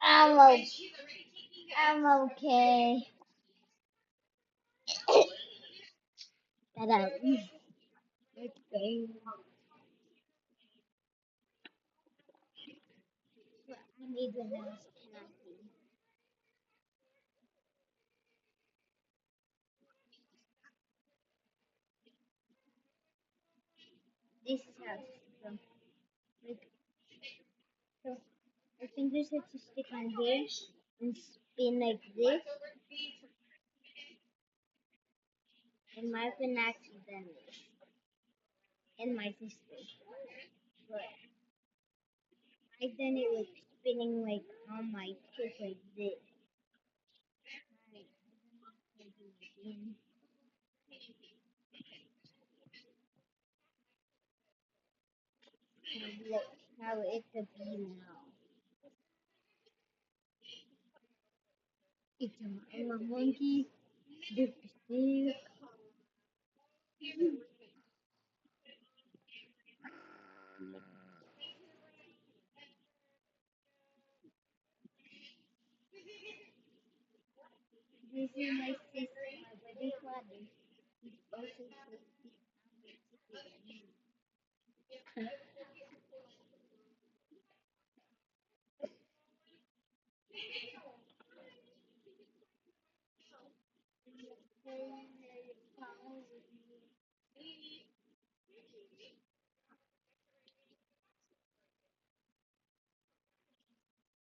I'm okay. I'm okay. That let's go. I need the nose candy. This is how it's from. Like, so our fingers have to stick on here and spin like this. And my friend actually done this. And my sister. But I done it like spinning like on my kids like this. And look how it's a bee now. It's a monkey. This is this is my sister, my buddy father. He's also